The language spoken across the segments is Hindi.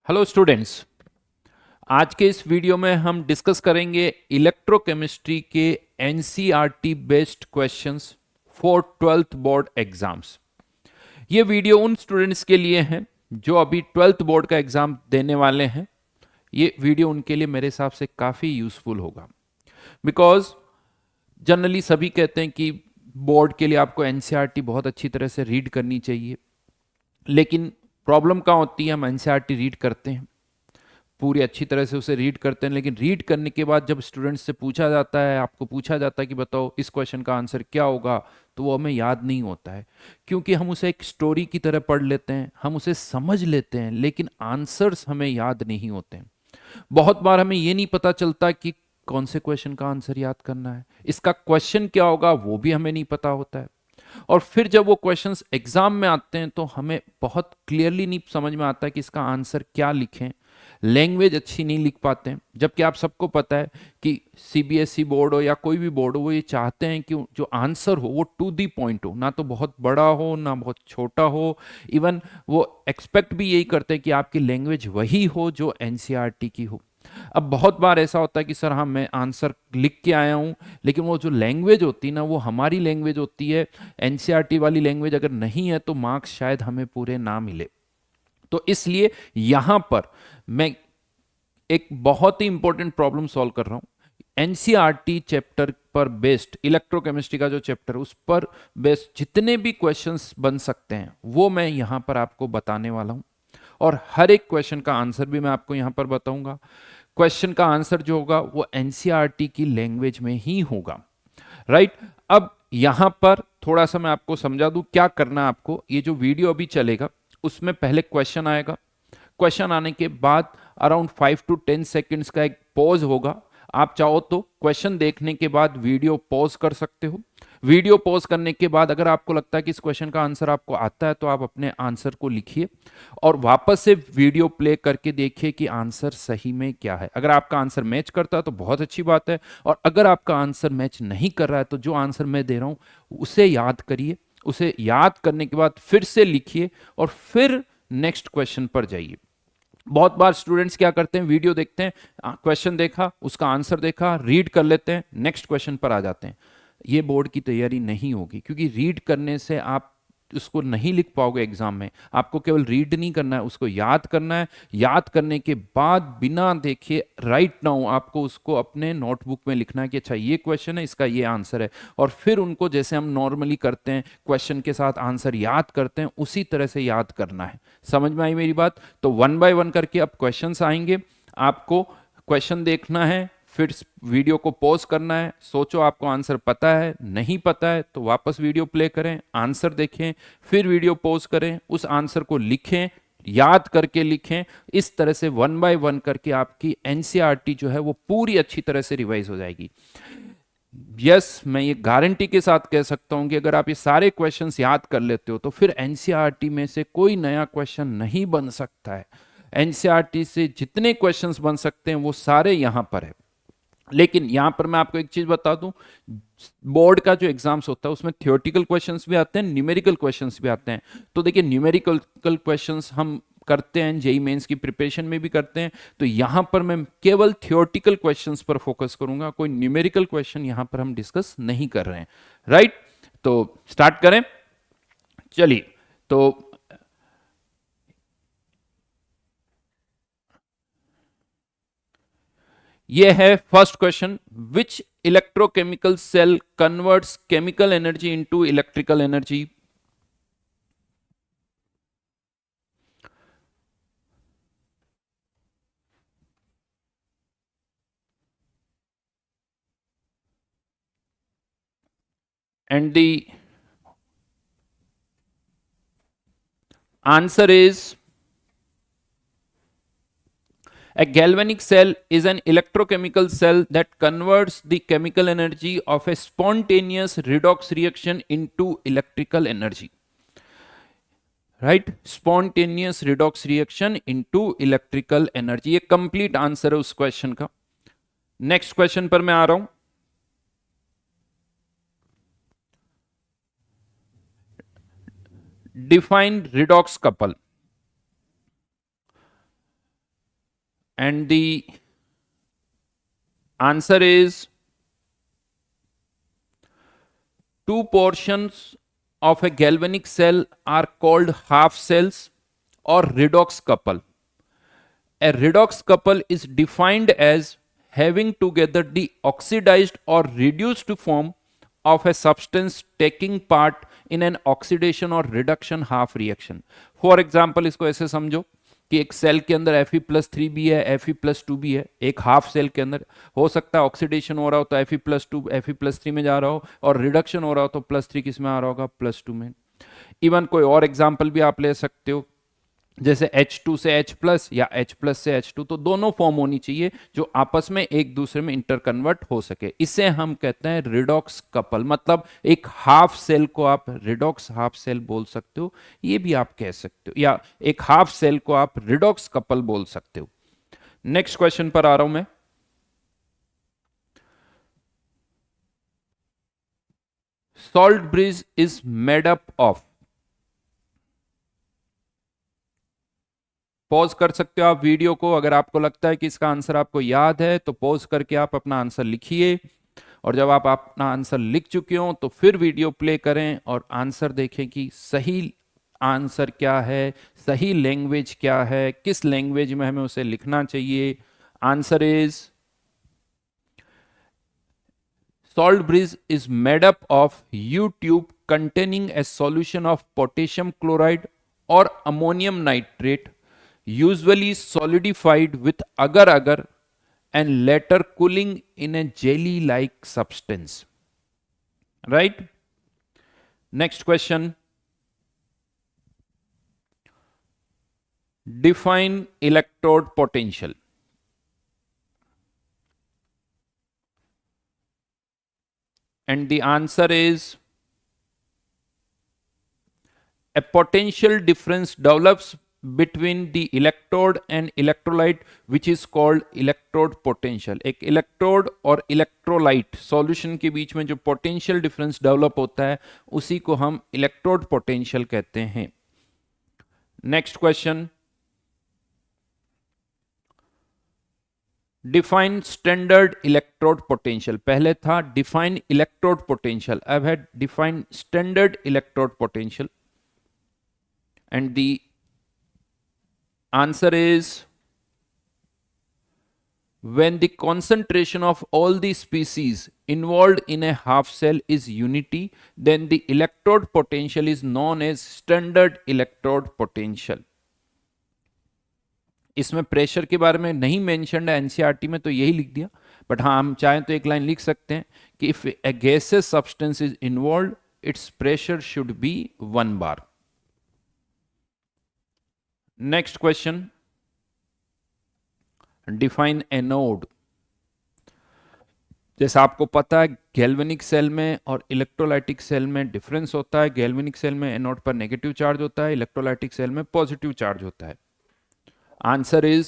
Hello students. आज के इस वीडियो में हम डिस्कस करेंगे इलेक्ट्रोकेमिस्ट्री के NCERT based questions for twelfth board exams. ये वीडियो उन स्टूडेंट्स के लिए है जो अभी ट्वेल्थ बोर्ड का एग्जाम देने वाले हैं। ये वीडियो उनके लिए मेरे हिसाब से काफ़ी यूजफुल होगा, बिकॉज जनरली सभी कहते हैं कि बोर्ड के लिए आपको एनसीईआरटी बहुत अच्छी तरह से रीड करनी चाहिए, लेकिन प्रॉब्लम क्या होती है, हम एनसीईआरटी रीड करते हैं, पूरी अच्छी तरह से उसे रीड करते हैं, लेकिन रीड करने के बाद जब स्टूडेंट्स से पूछा जाता है, आपको पूछा जाता है कि बताओ इस क्वेश्चन का आंसर क्या होगा, तो वो हमें याद नहीं होता है, क्योंकि हम उसे एक स्टोरी की तरह पढ़ लेते हैं, हम उसे समझ लेते हैं, लेकिन आंसर्स हमें याद नहीं होते हैं। बहुत बार हमें ये नहीं पता चलता कि कौन से क्वेश्चन का आंसर याद करना है, इसका क्वेश्चन क्या होगा वो भी हमें नहीं पता होता है। और फिर जब वो क्वेश्चंस एग्जाम में आते हैं तो हमें बहुत क्लियरली नहीं समझ में आता है कि इसका आंसर क्या लिखें, लैंग्वेज अच्छी नहीं लिख पाते हैं। जबकि आप सबको पता है कि सीबीएसई बोर्ड हो या कोई भी बोर्ड हो, वो ये चाहते हैं कि जो आंसर हो वो टू दी पॉइंट हो, ना तो बहुत बड़ा हो ना बहुत छोटा हो। इवन वो एक्सपेक्ट भी यही करते हैं कि आपकी लैंग्वेज वही हो जो एनसीईआरटी की हो। अब बहुत बार ऐसा होता है कि सर हाँ मैं आंसर लिख के आया हूँ, लेकिन वो जो लैंग्वेज होती है ना वो हमारी लैंग्वेज होती है, एनसीईआरटी वाली लैंग्वेज अगर नहीं है तो मार्क्स शायद हमें पूरे ना मिले। तो इसलिए यहां पर मैं एक बहुत ही इंपॉर्टेंट प्रॉब्लम सॉल्व कर रहा हूं। एनसीईआरटी चैप्टर पर बेस्ड इलेक्ट्रोकेमिस्ट्री का जो चैप्टर उस पर बेस्ड जितने भी क्वेश्चंस बन सकते हैं वो मैं यहां पर आपको बताने वाला हूं, और हर एक क्वेश्चन का आंसर भी मैं आपको यहां पर बताऊंगा। क्वेश्चन का आंसर जो होगा वो एनसीईआरटी की लैंग्वेज में ही होगा, राइट। अब यहां पर थोड़ा सा मैं आपको समझा दूं क्या करना है आपको। ये जो वीडियो अभी चलेगा उसमें पहले क्वेश्चन आएगा, क्वेश्चन आने के बाद अराउंड 5 to 10 सेकेंड्स का एक पॉज होगा। आप चाहो तो क्वेश्चन देखने के बाद वीडियो पॉज कर सकते हो। वीडियो पॉज करने के बाद अगर आपको लगता है कि इस क्वेश्चन का आंसर आपको आता है तो आप अपने आंसर को लिखिए और वापस से वीडियो प्ले करके देखिए कि आंसर सही में क्या है। अगर आपका आंसर मैच करता है तो बहुत अच्छी बात है, और अगर आपका आंसर मैच नहीं कर रहा है तो जो आंसर मैं दे रहा हूं उसे याद करिए, उसे याद करने के बाद फिर से लिखिए और फिर नेक्स्ट क्वेश्चन पर जाइए। बहुत बार स्टूडेंट्स क्या करते हैं, वीडियो देखते हैं, क्वेश्चन देखा, उसका आंसर देखा, रीड कर लेते हैं, नेक्स्ट क्वेश्चन पर आ जाते हैं। ये बोर्ड की तैयारी नहीं होगी, क्योंकि रीड करने से आप उसको नहीं लिख पाओगे एग्जाम में। आपको केवल रीड नहीं करना है, उसको याद करना है। याद करने के बाद बिना देखे राइट नाउ आपको उसको अपने नोटबुक में लिखना है कि अच्छा ये क्वेश्चन है, इसका ये आंसर है, और फिर उनको जैसे हम नॉर्मली करते हैं क्वेश्चन के साथ आंसर याद करते हैं उसी तरह से याद करना है। समझ में आई मेरी बात? तो वन बाय वन करके अब क्वेश्चंस आएंगे, आपको क्वेश्चन देखना है, फिर वीडियो को पॉज करना है, सोचो आपको आंसर पता है, नहीं पता है तो वापस वीडियो प्ले करें, आंसर देखें, फिर वीडियो पॉज करें, उस आंसर को लिखें, याद करके लिखें। इस तरह से वन बाय वन करके आपकी एनसीईआरटी जो है वो पूरी अच्छी तरह से रिवाइज हो जाएगी। यस, मैं ये गारंटी के साथ कह सकता हूं कि अगर आप ये सारे क्वेश्चंस याद कर लेते हो तो फिर एनसीईआरटी में से कोई नया क्वेश्चन नहीं बन सकता है। एनसीईआरटी से जितने क्वेश्चंस बन सकते हैं वो सारे यहां पर है। लेकिन यहां पर मैं आपको एक चीज बता दूं, बोर्ड का जो एग्जाम्स होता है उसमें थियोरेटिकल क्वेश्चंस भी आते हैं, न्यूमेरिकल क्वेश्चंस भी आते हैं। तो देखिए न्यूमेरिकल क्वेश्चंस हम करते हैं, जेई मेंस की प्रिपरेशन में भी करते हैं, तो यहां पर मैं केवल थियोरेटिकल क्वेश्चंस पर फोकस करूंगा, कोई न्यूमेरिकल क्वेश्चन यहां पर हम डिस्कस नहीं कर रहे हैं, राइट। तो स्टार्ट करें, चलिए। तो ये है first question, which electrochemical cell converts chemical energy into electrical energy. And the answer is a galvanic cell is an electrochemical cell that converts the chemical energy of a spontaneous redox reaction into electrical energy. Right, spontaneous redox reaction into electrical energy, ये कंप्लीट आंसर है उस क्वेश्चन का। नेक्स्ट क्वेश्चन पर मैं आ रहा हूं। Define redox couple. and the answer is two portions of a galvanic cell are called half cells or redox couple. A redox couple is defined as having together the oxidized or reduced form of a substance taking part in an oxidation or reduction half reaction. For example इसको ऐसे समझो कि एक सेल के अंदर Fe+3 भी है, Fe+2 भी है, एक हाफ सेल के अंदर हो सकता है ऑक्सीडेशन हो रहा हो तो Fe+2 Fe+3 में जा रहा हो और रिडक्शन हो रहा हो तो +3 किस में आ रहा होगा, +2 में. इवन कोई और एग्जाम्पल भी आप ले सकते हो, जैसे H2 से H+ या H+ से H2, तो दोनों फॉर्म होनी चाहिए जो आपस में एक दूसरे में इंटर कन्वर्ट हो सके. इसे हम कहते हैं रिडॉक्स कपल. मतलब एक हाफ सेल को आप रिडॉक्स हाफ सेल बोल सकते हो, ये भी आप कह सकते हो, या एक हाफ सेल को आप रिडॉक्स कपल बोल सकते हो. नेक्स्ट क्वेश्चन पर आ रहा हूं मैं. Salt bridge is made up of. Pause कर सकते हो आप वीडियो को, अगर आपको लगता है कि इसका आंसर आपको याद है तो पॉज करके आप अपना आंसर लिखिए, और जब आप अपना आंसर लिख चुके हो तो फिर वीडियो प्ले करें और आंसर देखें कि सही आंसर क्या है, सही लैंग्वेज क्या है, किस लैंग्वेज में हमें उसे लिखना चाहिए. Answer is salt bridge is made up of U tube containing a solution of potassium chloride or ammonium nitrate, usually solidified with agar-agar and later cooling in a jelly-like substance. Right? Next question. Define electrode potential. And the answer is a potential difference develops between the electrode and electrolyte which is called electrode potential. एक इलेक्ट्रोड और इलेक्ट्रोलाइट सॉल्यूशन के बीच में जो पोटेंशियल डिफरेंस डेवलप होता है उसी को हम इलेक्ट्रोड पोटेंशियल कहते हैं. Next question. Define standard electrode potential. पहले था डिफाइन इलेक्ट्रोड पोटेंशियल, अब है define standard electrode potential. And the answer is when the concentration of all the species involved in a half cell is unity, then the electrode potential is known as standard electrode potential. इसमें प्रेशर के बारे में नहीं मेंशन है एनसीईआरटी में तो यही लिख दिया, बट हाँ हम चाहें तो एक लाइन लिख सकते हैं कि if A gases substance is involve it's pressure should be 1 bar. Next question. Define anode. जैसा आपको पता है गैल्वेनिक सेल में और इलेक्ट्रोलाइटिक सेल में डिफरेंस होता है. गैल्वेनिक सेल में एनोड पर नेगेटिव चार्ज होता है, इलेक्ट्रोलाइटिक सेल में पॉजिटिव चार्ज होता है. Answer is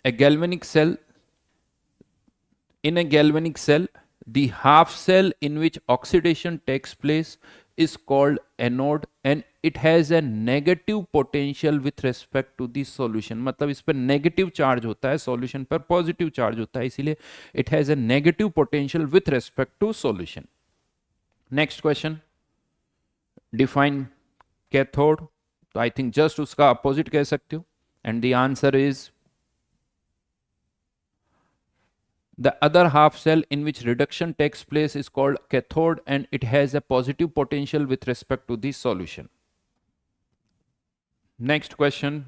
a galvanic cell. In a galvanic cell, the half cell in which oxidation takes place is called anode and it has a negative potential with respect to the solution. मतलब इस पर नेगेटिव चार्ज होता है, सॉल्यूशन पर पॉजिटिव चार्ज होता है, इसीलिए it has a negative potential with respect to solution. Next question. Define cathode. तो आई थिंक जस्ट उसका अपोजिट कह सकते हो. And the answer is the other half cell in which reduction takes place is called cathode and it has a positive potential with respect to the solution. Next question.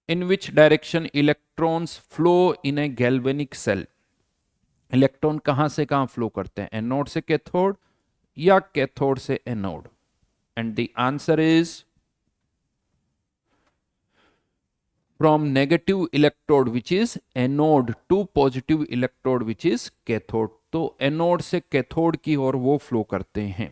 In which direction electrons flow in a galvanic cell? Electron कहां से कहां फ्लो करते हैं, एनोड से कैथोड या कैथोड से anode? And the answer is from negative electrode which is anode to positive electrode which is cathode. तो एनोड से कैथोड की ओर वो फ्लो करते हैं.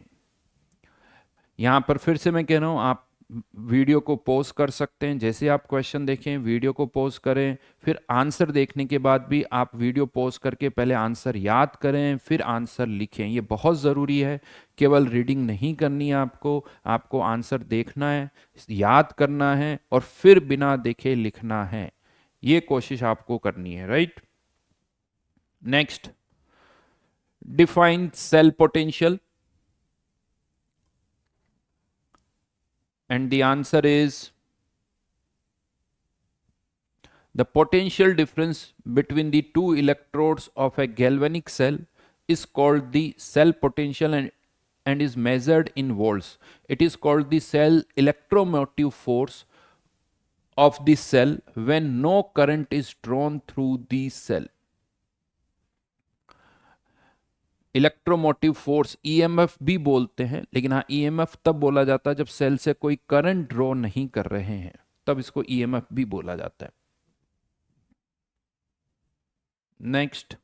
यहां पर फिर से मैं कह रहा हूं आप वीडियो को पॉज कर सकते हैं, जैसे आप क्वेश्चन देखें वीडियो को पॉज करें, फिर आंसर देखने के बाद भी आप वीडियो पॉज करके पहले आंसर याद करें फिर आंसर लिखें। ये बहुत ज़रूरी है, केवल रीडिंग नहीं करनी है आपको, आपको आंसर देखना है, याद करना है और फिर बिना देखे लिखना है। ये कोशिश आपको करनी है, right. Next, define cell potential and the answer is the potential difference between the two electrodes of a galvanic cell is called the cell potential and is measured in volts. It is called the cell electromotive force of the cell when no current is drawn through the cell. Electromotive force EMF भी बोलते हैं, लेकिन हाँ ईएमएफ तब बोला जाता है जब सेल से कोई करंट ड्रॉ नहीं कर रहे हैं, तब इसको ईएमएफ भी बोला जाता है। Next,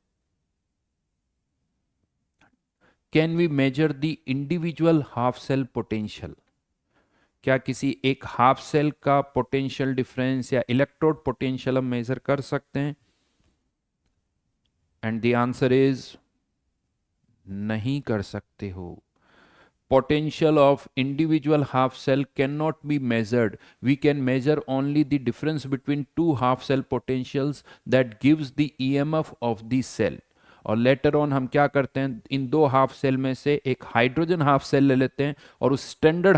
can we measure the individual half cell potential? क्या किसी एक हाफ सेल का पोटेंशियल डिफरेंस या इलेक्ट्रोड पोटेंशियल हम मेजर कर सकते हैं? एंड द आंसर इज नहीं कर सकते हो। Potential of individual half cell cannot be measured. We can measure only the difference between two half cell potentials that gives the EMF of the cell. और लेटर ऑन हम क्या करते हैं, इन दो हाफ सेल में से एक हाइड्रोजन हाफ सेल ले लेते हैं और उस स्टैंडर्ड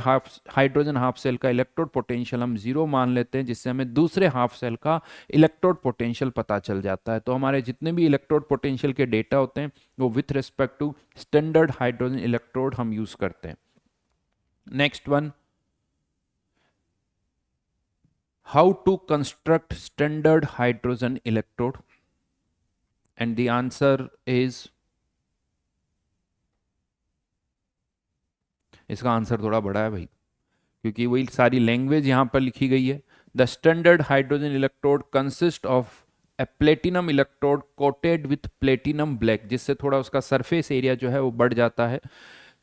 हाइड्रोजन हाफ सेल का इलेक्ट्रोड पोटेंशियल हम जीरो मान लेते हैं, जिससे हमें दूसरे हाफ सेल का इलेक्ट्रोड पोटेंशियल पता चल जाता है। तो हमारे जितने भी इलेक्ट्रोड पोटेंशियल के डेटा होते हैं वो with respect to standard hydrogen electrode हम यूज करते हैं। Next one, how to construct standard hydrogen electrode? And the answer is, इसका आंसर थोड़ा बड़ा है भाई, क्योंकि वही सारी लैंग्वेज यहां पर लिखी गई है। The standard hydrogen electrode consist of A platinum electrode coated with platinum black, जिससे थोड़ा उसका सरफेस एरिया जो है वो बढ़ जाता है,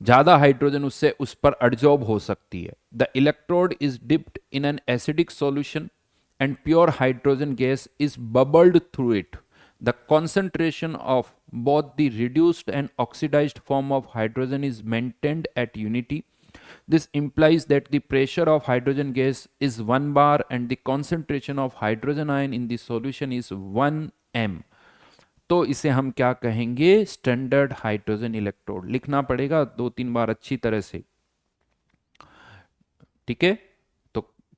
ज्यादा हाइड्रोजन उससे उस पर एडजॉर्ब हो सकती है। The electrode is dipped in an acidic solution and pure hydrogen gas is bubbled through it. The concentration of both the reduced and oxidized form of hydrogen is maintained at unity. This implies that the pressure of hydrogen gas is 1 bar and the concentration of hydrogen ion in the solution is 1 m. तो इसे हम क्या कहेंगे, स्टैंडर्ड हाइड्रोजन इलेक्ट्रोड। लिखना पड़ेगा 2-3 बार अच्छी तरह से, ठीक है।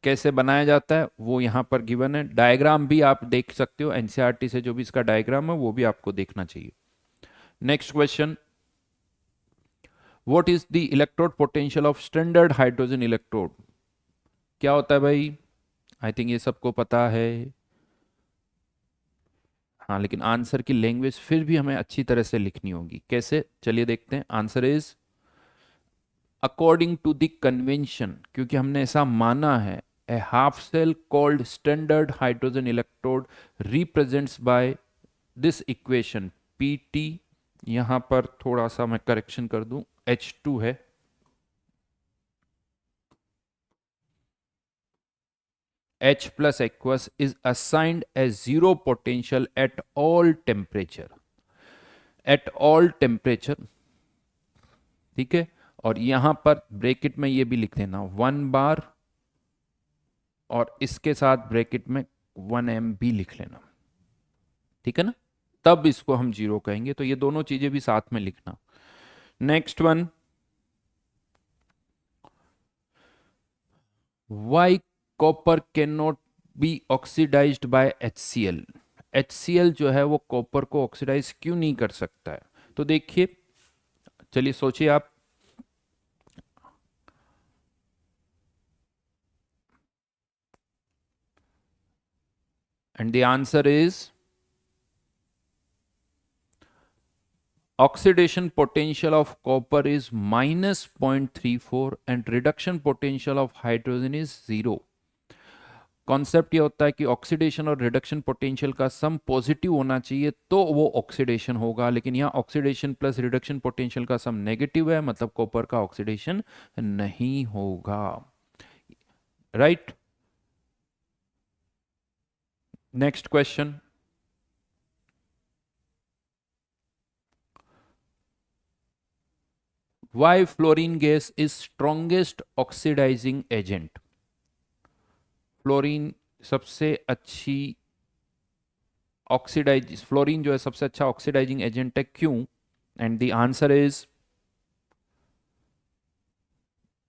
कैसे बनाया जाता है वो यहां पर गिवन है, डायग्राम भी आप देख सकते हो एनसीईआरटी से, जो भी इसका डायग्राम है वो भी आपको देखना चाहिए। Next question, what is the electrode potential of standard hydrogen electrode? क्या होता है भाई? आई थिंक ये सबको पता है, हाँ, लेकिन आंसर की लैंग्वेज फिर भी हमें अच्छी तरह से लिखनी होगी। कैसे, चलिए देखते हैं। Answer is according to the convention, क्योंकि हमने ऐसा माना है, a half cell called standard hydrogen electrode represents by this equation pt, यहां पर थोड़ा सा मैं करेक्शन कर दूं, H2 है, H plus aqueous is assigned as zero potential at all temperature, at all temperature, ठीक है। और यहां पर ब्रैकेट में ये भी लिख देना 1 बार और इसके साथ ब्रैकेट में 1 m भी लिख लेना, ठीक है ना, तब इसको हम जीरो कहेंगे। तो ये दोनों चीजें भी साथ में लिखना। Next one, why copper can not be oxidised by HCl? HCl जो है वो कॉपर को ऑक्सीडाइज क्यों नहीं कर सकता है? तो देखिए, चलिए सोचिए आप, and the answer is oxidation potential of copper is minus 0.34 and reduction potential of hydrogen is 0. Concept ये होता है कि ऑक्सीडेशन और रिडक्शन पोटेंशियल का सम पॉजिटिव होना चाहिए तो वो ऑक्सीडेशन होगा, लेकिन यहाँ ऑक्सीडेशन प्लस रिडक्शन पोटेंशियल का सम नेगेटिव है, मतलब कॉपर का ऑक्सीडेशन नहीं होगा। Right. Next question, why fluorine gas is strongest oxidizing agent? Fluorine सबसे अच्छी ऑक्सीडाइज, फ्लोरीन जो है सबसे अच्छा ऑक्सीडाइजिंग एजेंट है, क्यों? And the answer is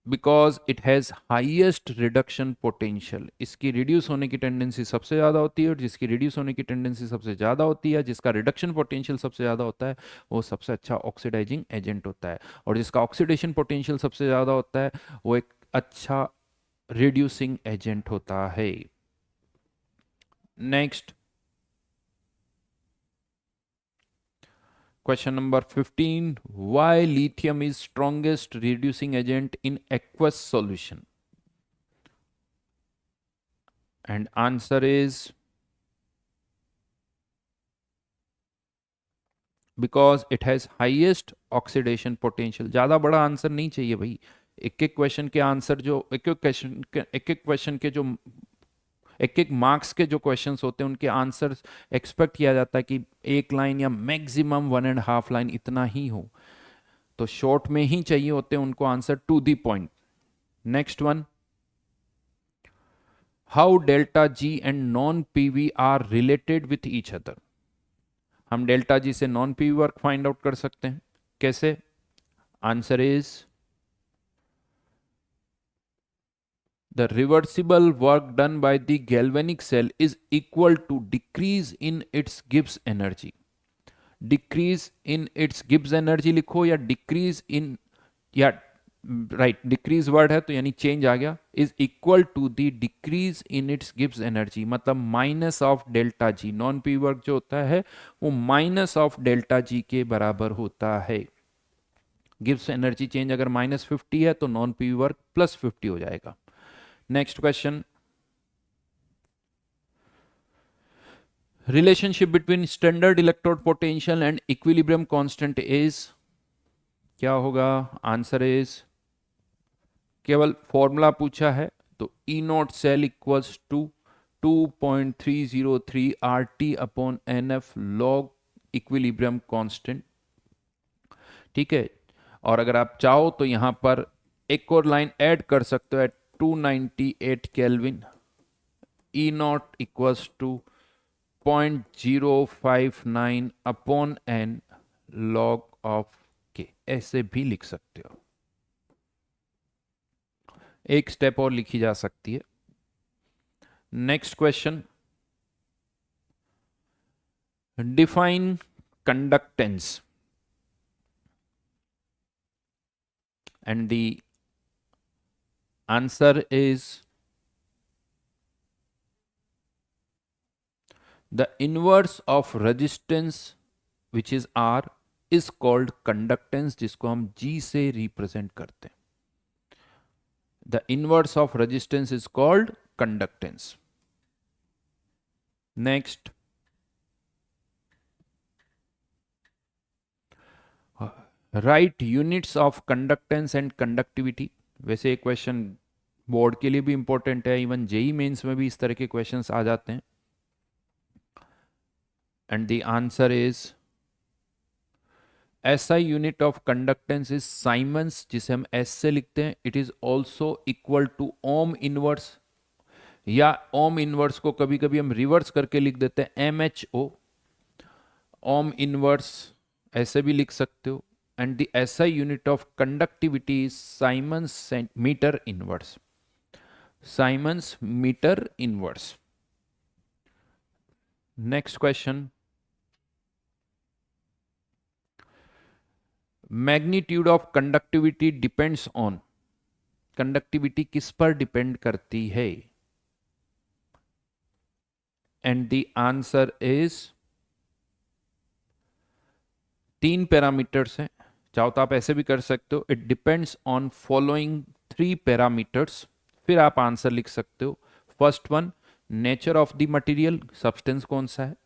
because it has highest reduction potential. इसकी रिड्यूस होने की टेंडेंसी सबसे ज़्यादा होती है, और जिसकी रिड्यूस होने की टेंडेंसी सबसे ज़्यादा होती है, जिसका रिडक्शन पोटेंशियल सबसे ज़्यादा होता है, वो सबसे अच्छा ऑक्सीडाइजिंग एजेंट होता है। और जिसका ऑक्सीडेशन पोटेंशियल सबसे ज़्यादा होता है, वो एक अच्छा रिड्यूसिंग एजेंट होता है। Next, question number 15, why lithium is strongest reducing agent in aqueous solution? And answer is because it has highest oxidation potential। ज्यादा बड़ा आंसर नहीं चाहिए भाई, एक एक क्वेश्चन के आंसर जो एक एक क्वेश्चन के जो एक एक मार्क्स के जो क्वेश्चंस होते हैं उनके आंसर एक्सपेक्ट किया जाता है कि एक लाइन या मैक्सिमम 1.5 लाइन इतना ही हो, तो शॉर्ट में ही चाहिए होते हैं उनको answer, to the point. Next one, how delta G and non PV are related with each other? हम डेल्टा जी से non PV work find out कर सकते हैं, कैसे? Answer is the reversible work done by the galvanic cell is equal to decrease in its Gibbs energy. Decrease in its Gibbs energy लिखो, या डिक्रीज इन, या राइट, डिक्रीज वर्ड है तो यानी चेंज आ गया, is equal to the decrease in its Gibbs energy, मतलब minus of delta G. Non P work जो होता है वो माइनस ऑफ डेल्टा जी के बराबर होता है। गिब्स एनर्जी चेंज अगर -50 है तो नॉन पी वर्क +50 हो जाएगा। Next question, relationship between standard electrode potential and equilibrium constant is, क्या होगा? आंसर इज, केवल फॉर्मूला पूछा है तो E not cell equals to 2.303 R T upon N F log equilibrium constant. ठीक है, और अगर आप चाहो तो यहां पर एक और लाइन ऐड कर सकते हो, 298 kelvin, E not equals to 0.059 upon n log of K, ऐसे भी लिख सकते हो। एक स्टेप और लिखी जा सकती है। Next question, define conductance, and the answer is the inverse of resistance which is R is called conductance, जिसको हम G से रिप्रेजेंट करते हैं। The inverse of resistance is called conductance. Next, write units of conductance and conductivity। वैसे ये क्वेश्चन बोर्ड के लिए भी इंपॉर्टेंट है, इवन जेई मेंस में भी इस तरह के क्वेश्चंस आ जाते हैं। And the answer is SI unit of conductance is siemens, जिसे हम S से लिखते हैं। It is also equal to ohm inverse, या ओम इनवर्स को कभी कभी हम रिवर्स करके लिख देते हैं MHO, ओम इनवर्स ऐसे भी लिख सकते हो। And the SI unit of conductivity is siemens metre inverse, siemens metre inverse. Next question, magnitude of conductivity depends on, conductivity किस पर डिपेंड करती है? And the answer is, 3 parameters हैं, चाहो तो आप ऐसे भी कर सकते हो, it depends on following 3 parameters, फिर आप आंसर लिख सकते हो। First one, nature of the material, substance कौन सा है,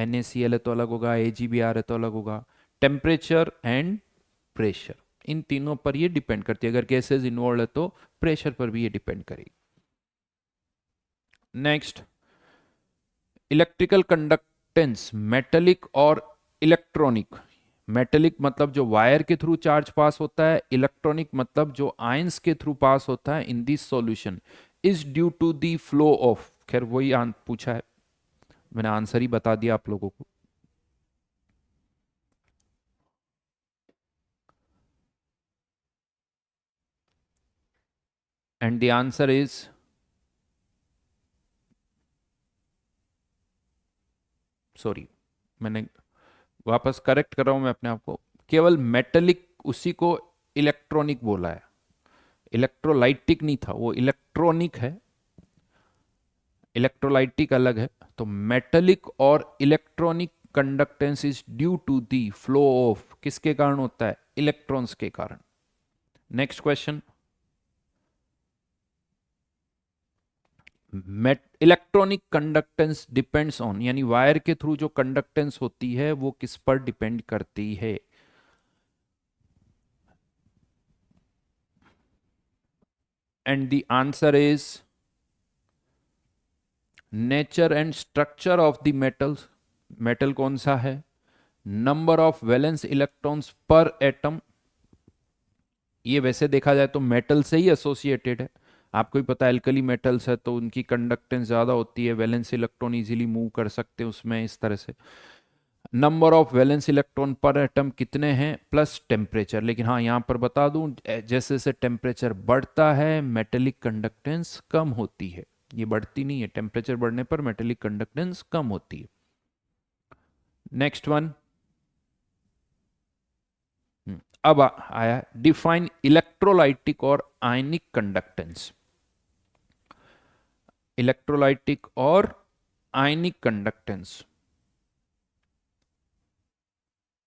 NaCl है तो अलग होगा, AgBr है तो अलग होगा, टेम्परेचर एंड प्रेशर, इन तीनों पर ये डिपेंड करती है। अगर गैसेज इन्वॉल्व है तो प्रेशर पर भी ये डिपेंड करेगी। नेक्स्ट, इलेक्ट्रिकल कंडक्टेंस मेटेलिक और इलेक्ट्रॉनिक। मेटेलिक मतलब जो वायर के थ्रू चार्ज पास होता है, इलेक्ट्रॉनिक मतलब जो आयंस के थ्रू पास होता है in this solution is due to the flow of. खैर वही पूछा है, मैंने आंसर ही बता दिया आप लोगों को। And the answer is, sorry मैंने वापस करेक्ट कर रहा हूं मैं अपने आप को, केवल मेटेलिक उसी को इलेक्ट्रॉनिक बोला है, इलेक्ट्रोलाइटिक नहीं था, वो इलेक्ट्रॉनिक है, इलेक्ट्रोलाइटिक अलग है। तो मेटेलिक और electronic conductance is due to the flow of, किसके कारण होता है, इलेक्ट्रॉन्स के कारण। Next question, electronic conductance depends on, यानी वायर के थ्रू जो कंडक्टेंस होती है वो किस पर डिपेंड करती है। And the answer is nature and structure of the metals. Metal कौन सा है, number of valence electrons per atom. ये वैसे देखा जाए तो मेटल से ही एसोसिएटेड है, आपको ही पता है एल्कली मेटल्स है तो उनकी कंडक्टेंस ज़्यादा होती है, वैलेंस इलेक्ट्रॉन इजीली मूव कर सकते हैं उसमें, इस तरह से। नंबर ऑफ वैलेंस इलेक्ट्रॉन पर एटम कितने हैं, प्लस टेम्परेचर। लेकिन हाँ यहाँ पर बता दूं, जैसे जैसे टेम्परेचर बढ़ता है मेटेलिक कंडक्टेंस कम होती है, ये बढ़ती नहीं है, टेम्परेचर बढ़ने पर मेटेलिक कंडक्टेंस कम होती है। नेक्स्ट वन, अब आया डिफाइन इलेक्ट्रोलाइटिक और आयनिक कंडक्टेंस। इलेक्ट्रोलाइटिक और ionic conductance,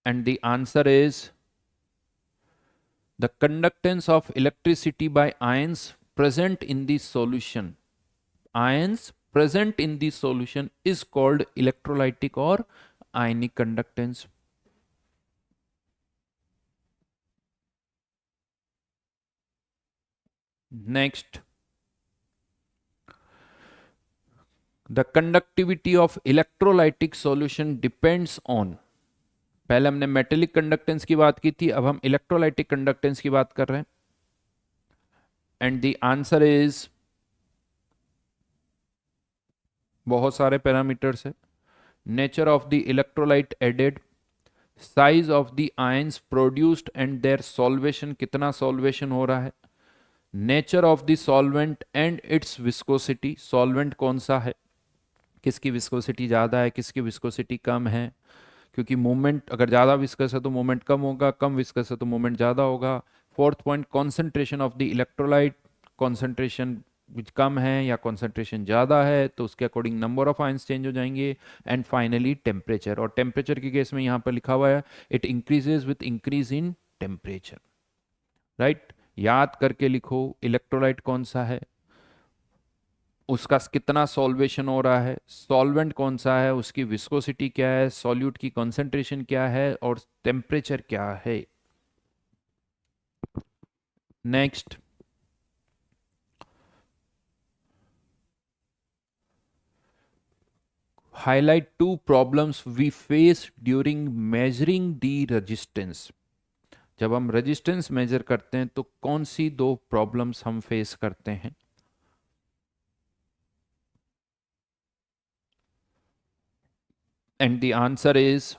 and the answer is the conductance of electricity by ions present in the solution. Ions present in the solution is called electrolytic or ionic conductance. Next, the conductivity of electrolytic solution depends on, पहले हमने मेटेलिक कंडक्टेंस की बात की थी, अब हम इलेक्ट्रोलाइटिक कंडक्टेंस की बात कर रहे हैं। एंड द आंसर इज, बहुत सारे पैरामीटर्स है, nature of the electrolyte added, size of the ions produced and their solvation, कितना सॉल्वेशन हो रहा है, nature of the solvent and its viscosity, solvent कौन सा है, किसकी विस्कोसिटी ज़्यादा है, किसकी विस्कोसिटी कम है, क्योंकि मोमेंट अगर ज़्यादा विस्कस है तो मोमेंट कम होगा, कम विस्कस है तो मोमेंट ज़्यादा होगा। Fourth point, concentration of the electrolyte, concentration कम है या कॉन्सेंट्रेशन ज़्यादा है तो उसके according number of ions change हो जाएंगे। एंड फाइनली टेम्परेचर, और टेम्परेचर के केस में यहाँ पर लिखा हुआ है it increases with increase in temperature, right. याद करके लिखो इलेक्ट्रोलाइट कौन सा है, उसका कितना सॉल्वेशन हो रहा है, सॉल्वेंट कौन सा है, उसकी विस्कोसिटी क्या है, सॉल्यूट की कॉन्सेंट्रेशन क्या है और टेम्परेचर क्या है। Next, highlight two problems we face during measuring the resistance. जब हम रेजिस्टेंस मेजर करते हैं तो कौन सी दो प्रॉब्लम्स हम फेस करते हैं। And the answer is,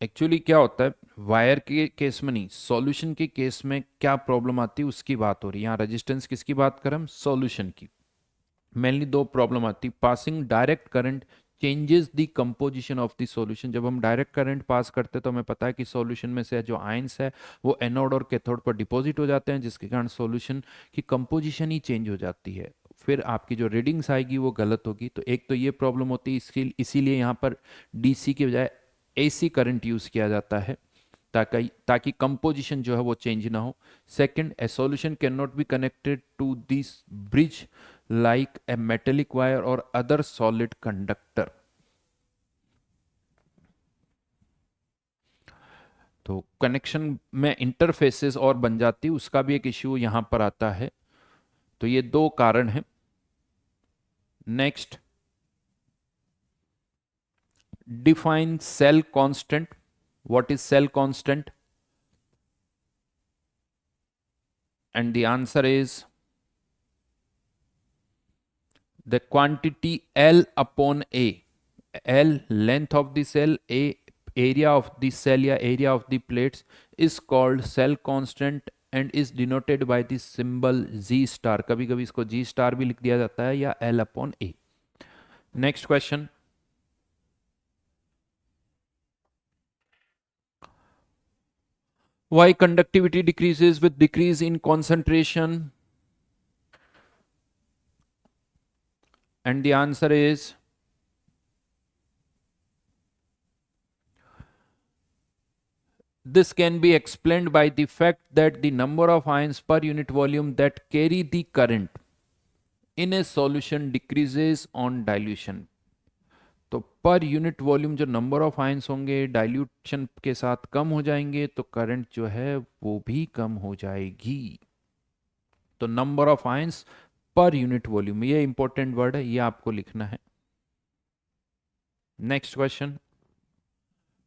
actually क्या होता है वायर के केस में नहीं, सॉल्यूशन के केस में क्या प्रॉब्लम आती है उसकी बात हो रही है। यहाँ रेजिस्टेंस किसकी बात करें हम, सॉल्यूशन की। मेनली दो प्रॉब्लम आती, passing direct current changes the composition of the solution. जब हम डायरेक्ट करंट पास करते हैं तो हमें पता है कि सॉल्यूशन में से जो आयंस है वो एनोड और कैथोड पर डिपॉजिट हो जाते हैं, जिसके कारण सॉल्यूशन की कंपोजिशन ही चेंज हो जाती है, फिर आपकी जो रीडिंग्स आएगी वो गलत होगी। तो एक तो ये प्रॉब्लम होती है, इसकी इसीलिए यहाँ पर डीसी की बजाय एसी करंट यूज किया जाता है, ताकि ताकि कंपोजिशन जो है वो चेंज ना हो। Second, a solution can not be connected to this bridge like a metallic wire or other solid conductor. तो कनेक्शन में इंटरफेसेस और बन जाती, उसका भी एक इश्यू यहां पर आता है। तो ये दो कारण हैं। Next, define cell constant. What is cell constant? And the answer is the quantity L upon A. L, length of the cell, A, area of the cell या area of the plates, is called cell constant and is denoted by the symbol G star. कभी कभी इसको G star भी लिख दिया जाता है या L upon A. Next question. Why conductivity decreases with decrease in concentration? And the answer is this can be explained by the fact that the number of ions per unit volume that carry the current in a solution decreases on dilution. तो पर यूनिट वॉल्यूम जो नंबर ऑफ आयंस होंगे डाइल्यूशन के साथ कम हो जाएंगे तो करंट जो है वो भी कम हो जाएगी। तो number of ions per unit volume, ये इंपॉर्टेंट वर्ड है, ये आपको लिखना है। Next question,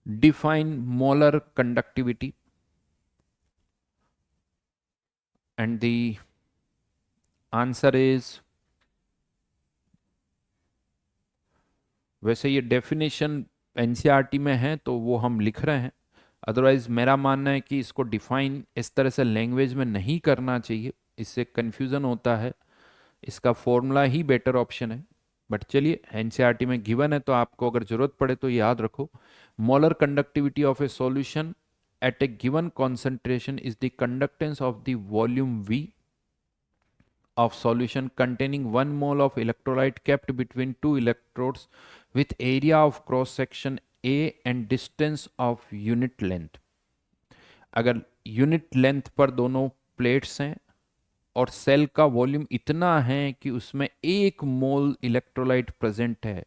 define molar conductivity. And the answer is, वैसे ये डेफिनेशन एनसीईआरटी में है तो वो हम लिख रहे हैं, अदरवाइज मेरा मानना है कि इसको डिफाइन इस तरह से लैंग्वेज में नहीं करना चाहिए, इससे कंफ्यूजन होता है। इसका फॉर्मूला ही बेटर ऑप्शन है। बट चलिए, एनसीईआरटी में गिवन है तो आपको अगर जरूरत पड़े तो याद रखो। Molar conductivity of A solution at a given concentration is the conductance of the volume V of solution containing 1 mole of electrolyte kept between two electrodes with area of cross section A and distance of unit length. अगर यूनिट लेंथ पर दोनों प्लेट्स हैं और सेल का वॉल्यूम इतना है कि उसमें 1 मोल इलेक्ट्रोलाइट प्रेजेंट है,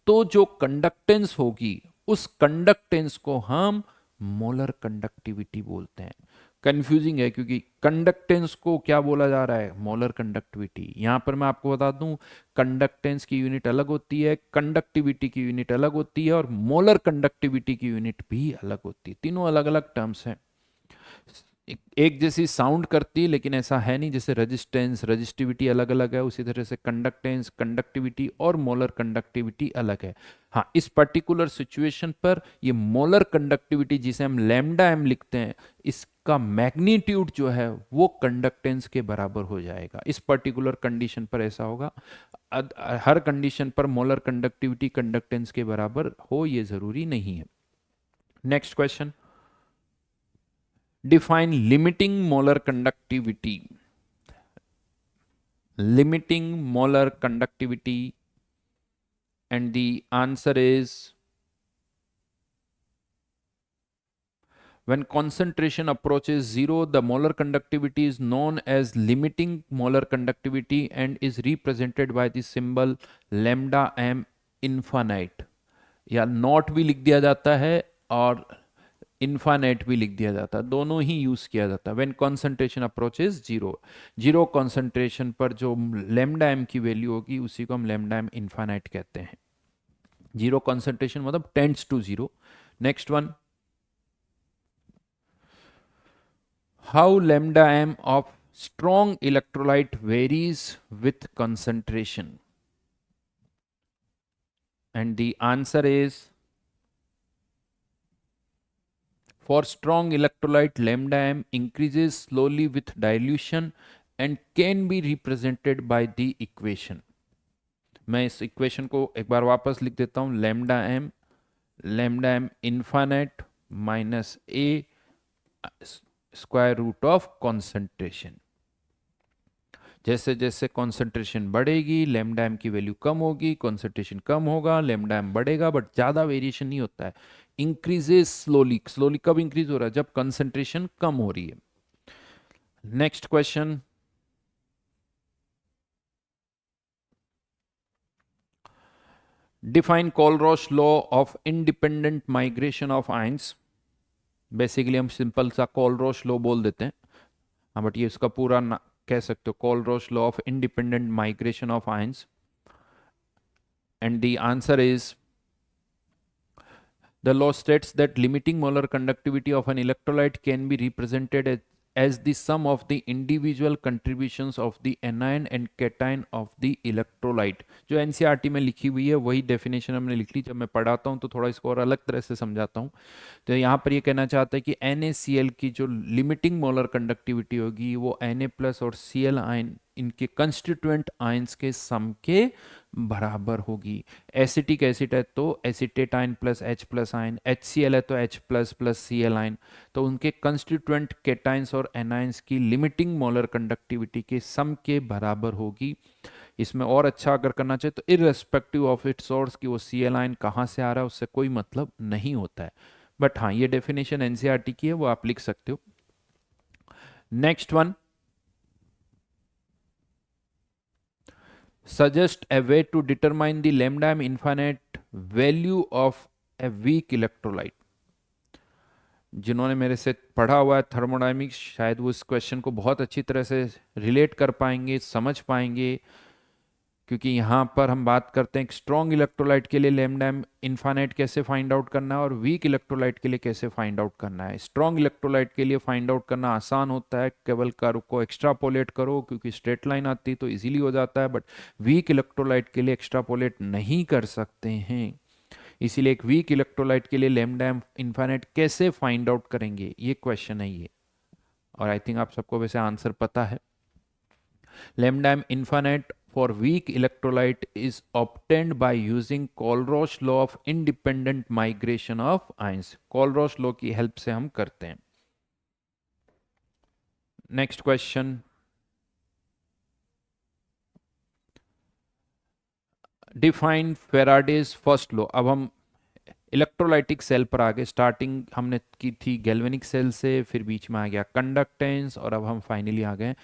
तो जो कंडक्टेंस होगी उस कंडक्टेंस को हम मोलर कंडक्टिविटी बोलते हैं। कंफ्यूजिंग है क्योंकि कंडक्टेंस को क्या बोला जा रहा है, मोलर कंडक्टिविटी। यहां पर मैं आपको बता दूं, कंडक्टेंस की यूनिट अलग होती है, कंडक्टिविटी की यूनिट अलग होती है और मोलर कंडक्टिविटी की यूनिट भी अलग होती है। तीनों अलग अलग टर्म्स हैं, एक जैसी साउंड करती है लेकिन ऐसा है नहीं। जैसे रेजिस्टेंस, रेजिस्टिविटी अलग अलग है, उसी तरह से कंडक्टेंस, कंडक्टिविटी और मोलर कंडक्टिविटी अलग है। हाँ, इस पर्टिकुलर सिचुएशन पर ये मोलर कंडक्टिविटी जिसे हम लैम्डा एम लिखते हैं, इसका मैग्नीट्यूड जो है वो कंडक्टेंस के बराबर हो जाएगा। इस पर्टिकुलर कंडीशन पर ऐसा होगा। हर कंडीशन पर मोलर कंडक्टिविटी कंडक्टेंस के बराबर हो ये जरूरी नहीं है। Next question, define limiting molar conductivity. Limiting molar conductivity, and the answer is when concentration approaches zero, the molar conductivity is known as limiting molar conductivity and is represented by the symbol lambda m infinite, या नॉट भी लिख दिया जाता है और इन्फानेट भी लिख दिया जाता है, दोनों ही यूज किया जाता है। When concentration approaches zero, zero concentration पर जो लैम्डा एम की वैल्यू होगी उसी को हम लैम्डा एम इन्फानेट कहते हैं। जीरो कॉन्सेंट्रेशन मतलब tends to zero. Next one, how lambda m of strong electrolyte varies with concentration, and the answer is for strong electrolyte, lambda m increases slowly with dilution and can be represented by the equation. मैं इस इक्वेशन को एक बार वापस लिख देता हूं, lambda M infinity minus A square root of concentration. जैसे जैसे कॉन्सेंट्रेशन बढ़ेगी लैम्डा एम की वैल्यू कम होगी, कॉन्सेंट्रेशन कम होगा लैम्डा एम बढ़ेगा, बट ज़्यादा वेरिएशन नहीं होता है। इंक्रीजेस स्लोली, स्लोली कब इंक्रीज हो रहा है, जब कंसंट्रेशन कम हो रही है। Next question, define Kohlrausch law of independent migration of ions. Basically हम सिंपल सा कोलरोश लॉ बोल देते हैं, हाँ, बट ये इसका पूरा कह सकते हो Kohlrausch law of independent migration of ions, and the answer is the law states that limiting molar conductivity of an electrolyte can be represented as the sum of the individual contributions of the anion and cation of the electrolyte। जो एनसीईआरटी में लिखी हुई है वही डेफिनेशन हमने लिख ली। जब मैं पढ़ाता हूँ तो थोड़ा इसको और अलग तरह से समझाता हूँ। तो यहाँ पर ये कहना चाहता है कि NaCl की जो लिमिटिंग मोलर कंडक्टिविटी होगी वो Na+ और Cl आयन इनके कंस्टिट्यूएंट आयंस के सम के बराबर होगी। एसिटिक एसिड है तो acetate ion plus H+ ion, HCl है तो H+ प्लस Cl आयन, तो उनके कंस्टिट्यूएंट केटाइंस और एनाइंस की लिमिटिंग मोलर कंडक्टिविटी के सम के बराबर होगी। इसमें और अच्छा अगर करना चाहिए तो इररेस्पेक्टिव ऑफ इट्स सोर्स कि वो Cl आयन कहाँ से आ रहा है उससे कोई मतलब नहीं होता है। बट हाँ, ये डेफिनेशन एनसीईआरटी की है, वो आप लिख सकते हो। Next one, suggest a way to determine the lambda infinite value of a weak electrolyte। जिन्होंने मेरे से पढ़ा हुआ है थर्मोडायनेमिक्स शायद वो इस क्वेश्चन को बहुत अच्छी तरह से रिलेट कर पाएंगे, समझ पाएंगे, क्योंकि यहाँ पर हम बात करते हैं स्ट्रॉन्ग इलेक्ट्रोलाइट के लिए लैम्डा इनफाइनाइट कैसे फाइंड आउट करना है और वीक इलेक्ट्रोलाइट के लिए कैसे फाइंड आउट करना है। स्ट्रॉन्ग इलेक्ट्रोलाइट के लिए फाइंड आउट करना आसान होता है, केवल कर्व को एक्स्ट्रापोलेट करो क्योंकि स्ट्रेट लाइन आती है तो इजीली हो जाता है, बट वीक इलेक्ट्रोलाइट के लिए एक्स्ट्रापोलेट नहीं कर सकते हैं। इसीलिए एक वीक इलेक्ट्रोलाइट के लिए लैम्डा इनफाइनाइट कैसे फाइंड आउट करेंगे, ये क्वेश्चन है ये। और आई थिंक आप सबको वैसे आंसर पता है। Lambda infinite for weak electrolyte is obtained by using Colrosh law of independent migration of ions। Colrosh law की हेल्प से हम करते हैं। Next question, define Faraday's first law. अब हम इलेक्ट्रोलाइटिक सेल पर आ गए। स्टार्टिंग हमने की थी गैल्वेनिक सेल से, फिर बीच में आ गया कंडक्टेंस, और अब हम फाइनली आ गए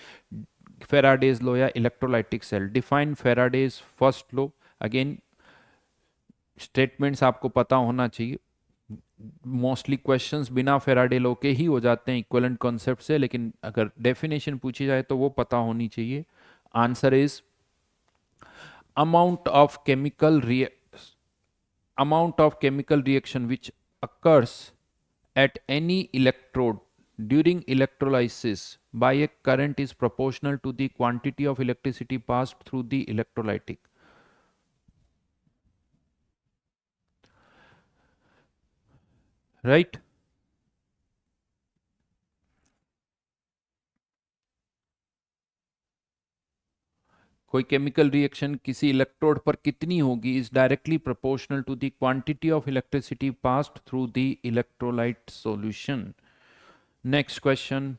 फेराडेज लॉ या electrolytic cell. Define Faraday's first law. Again statements आपको पता होना चाहिए। मोस्टली क्वेश्चंस बिना फेराडे लॉ के ही हो जाते हैं इक्विवेलेंट कॉन्सेप्ट से, लेकिन अगर डेफिनेशन पूछी जाए तो वो पता होनी चाहिए। Answer is amount of chemical reaction which occurs at any electrode during electrolysis by a current is proportional to the quantity of electricity passed through the electrolytic। right? कोई केमिकल रिएक्शन किसी इलेक्ट्रोड पर कितनी होगी is directly proportional to the quantity of electricity passed through the electrolyte solution. Next question,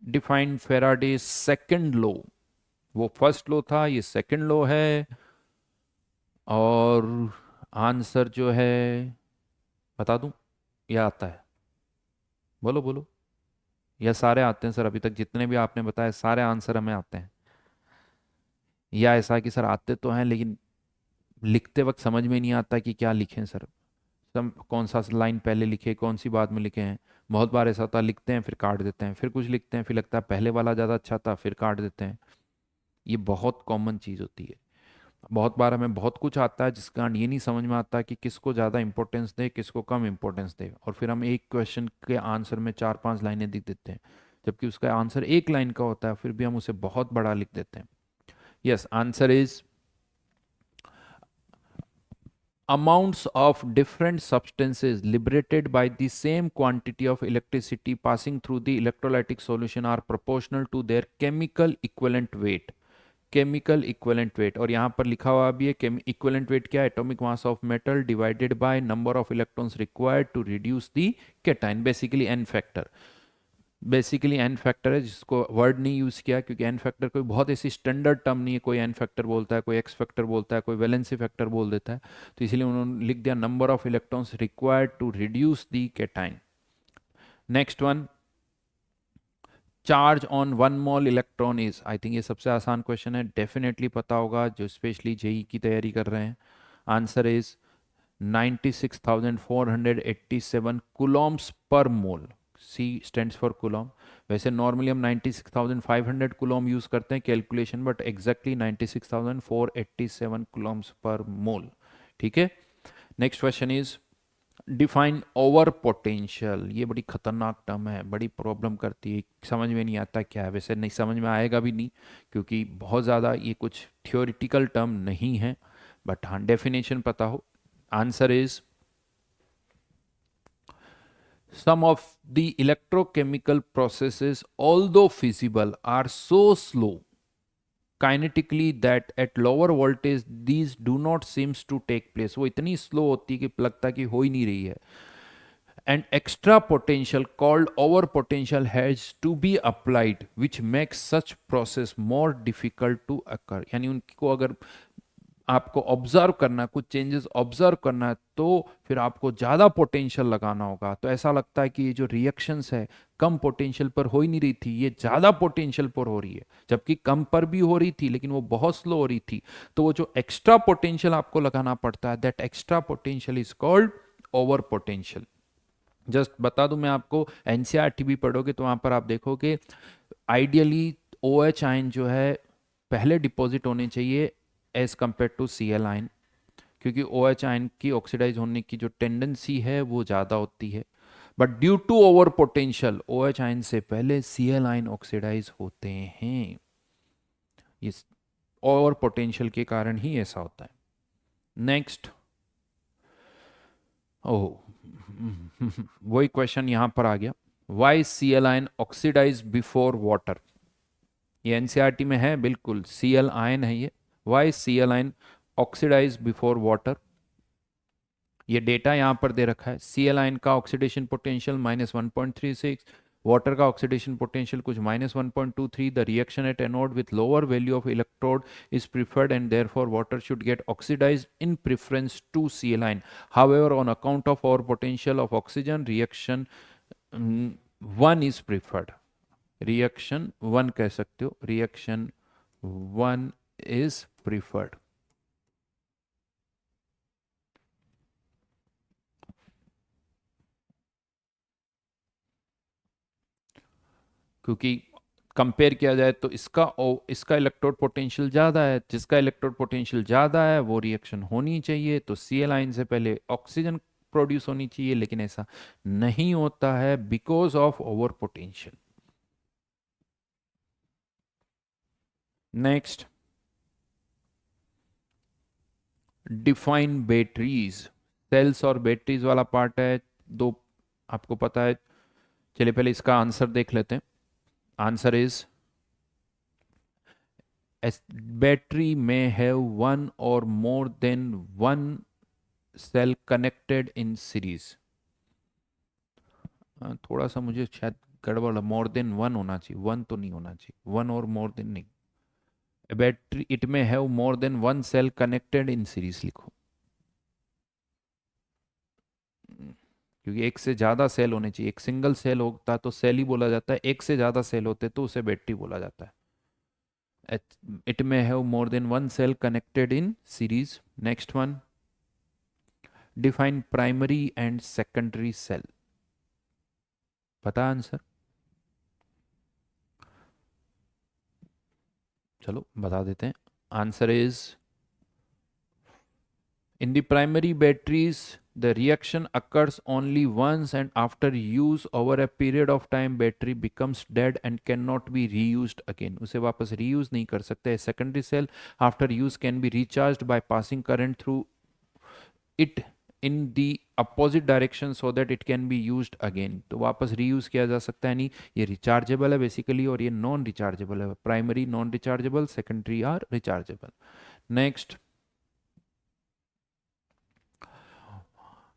define Faraday second law. वो फर्स्ट लॉ था, ये सेकंड लॉ है, और आंसर जो है बता दूं या आता है? बोलो बोलो। या सारे आते हैं सर? अभी तक जितने भी आपने बताया सारे आंसर हमें आते हैं, या ऐसा कि सर आते तो हैं लेकिन लिखते वक्त समझ में नहीं आता कि क्या लिखें सर, सब कौन सा लाइन पहले लिखे कौन सी बाद में लिखे हैं। बहुत बार ऐसा होता है लिखते हैं फिर काट देते हैं, फिर कुछ लिखते हैं फिर लगता है पहले वाला ज़्यादा अच्छा था फिर काट देते हैं। ये बहुत कॉमन चीज़ होती है। बहुत बार हमें बहुत कुछ आता है जिसका ये नहीं समझ में आता कि किसको ज़्यादा इंपॉर्टेंस दे किसको कम इंपॉर्टेंस दे, और फिर हम एक क्वेश्चन के आंसर में 4-5 लाइनें लिख देते हैं जबकि उसका आंसर एक लाइन का होता है, फिर भी हम उसे बहुत बड़ा लिख देते हैं। Yes, answer is amounts of different substances liberated by the same quantity of electricity passing through the electrolytic solution are proportional to their chemical equivalent weight। Chemical equivalent weight, और यहाँ पर लिखा हुआ भी है इक्विवेलेंट वेट क्या है? Atomic mass of metal divided by number of electrons required to reduce the cation, basically n factor. Basically n factor है जिसको वर्ड नहीं यूज़ किया क्योंकि एन फैक्टर कोई बहुत ऐसी स्टैंडर्ड टर्म नहीं है, कोई एन फैक्टर बोलता है, कोई एक्स फैक्टर बोलता है, कोई वैलेंसी फैक्टर बोल देता है, तो इसलिए उन्होंने लिख दिया number of electrons required to reduce the cation. Next one, charge on 1 mole electron is, I think ये सबसे आसान क्वेश्चन है, डेफिनेटली पता होगा जो स्पेशली जेई की तैयारी कर रहे हैं। Answer is 96,487 coulombs per mole. C stands for coulomb. वैसे नॉर्मली हम 96,500 कूलॉम यूज करते हैं कैलकुलेशन, बट एग्जैक्टली 96,487 कूलॉम्स पर मोल. ठीक है. Next question is define over potential. ये बड़ी खतरनाक टर्म है, बड़ी प्रॉब्लम करती है, समझ में नहीं आता क्या है. वैसे नहीं समझ में आएगा भी नहीं, क्योंकि बहुत ज़्यादा ये कुछ थियोरिटिकल टर्म नहीं है, बट हाँ डेफिनेशन पता हो. Answer is some of the electrochemical processes, although feasible, are so slow kinetically that at lower voltage these do not seems to take place. वो इतनी स्लो होती है कि लगता कि हो ही नहीं रही है. And extra potential called over potential has to be applied, which makes such process more difficult to occur. यानी उनको अगर आपको ऑब्जर्व करना, कुछ चेंजेस ऑब्जर्व करना है, तो फिर आपको ज़्यादा पोटेंशियल लगाना होगा. तो ऐसा लगता है कि ये जो रिएक्शंस है कम पोटेंशियल पर हो ही नहीं रही थी, ये ज़्यादा पोटेंशियल पर हो रही है, जबकि कम पर भी हो रही थी लेकिन वो बहुत स्लो हो रही थी. तो वो जो एक्स्ट्रा पोटेंशियल आपको लगाना पड़ता है, that extra potential is called over potential. Just बता दूं मैं आपको, एनसीईआरटी भी पढ़ोगे तो वहां पर आप देखोगे आइडियली ओ एच आयन जो है पहले डिपॉजिट होने चाहिए as compare to C L ion, क्योंकि ओ एच आयन की ऑक्सीडाइज होने की जो टेंडेंसी है वो ज़्यादा होती है. But due to over potential O H ion से पहले सी एल आयन ऑक्सीडाइज होते हैं. इस ओवर पोटेंशियल के कारण ही ऐसा होता है. नेक्स्ट, ओह वही क्वेश्चन यहां पर आ गया. Why C L ion oxidise before water. ये एनसीईआरटी में है बिल्कुल, सी एल आयन है ये. Why C L ion oxidise before water. ये डेटा यहां पर दे रखा है. सी एल आयन का ऑक्सीडेशन पोटेंशियल -1.36, वाटर का ऑक्सीडेशन पोटेंशियल कुछ -1.23. The reaction at anode with lower value of electrode is preferred and therefore water should get oxidised in preference to C L ion. However on account of over potential of oxygen reaction 1 is preferred. Reaction 1 कह सकते हो, रिएक्शन 1 इज प्रिफर्ड. क्योंकि कंपेयर किया जाए तो इसका इलेक्ट्रोड पोटेंशियल ज़्यादा है, जिसका इलेक्ट्रोड पोटेंशियल ज़्यादा है वो रिएक्शन होनी चाहिए, तो सी एल आयन से पहले ऑक्सीजन प्रोड्यूस होनी चाहिए, लेकिन ऐसा नहीं होता है because of over potential. Next, define batteries. Cells और बैटरीज वाला पार्ट है, दो आपको पता है. चलिए पहले इसका आंसर देख लेते हैं. Answer is battery may have one or more than one cell connected in series. थोड़ा सा मुझे शायद गड़बड़, मोर देन वन होना चाहिए, वन तो नहीं होना चाहिए, वन और मोर देन नहीं. Battery it may have more than one cell connected in series लिखो, क्योंकि एक से ज़्यादा सेल होने चाहिए. एक सिंगल सेल होता तो सेल ही बोला जाता है, एक से ज़्यादा सेल होते तो उसे बैटरी बोला जाता है. It may have more than one cell connected in series. Next one, define primary and secondary cell. पता आंसर? चलो बता देते हैं. Answer is in the primary batteries the reaction occurs only once and after use over a period of time battery becomes dead and cannot be reused again. उसे वापस reuse नहीं कर सकते. secondary cell after use can be recharged by passing current through it in the opposite direction so that it can be used again. तो वापस reuse किया जा सकता है. नहीं, ये rechargeable है basically और ये non rechargeable है. primary non rechargeable, secondary are rechargeable. Next,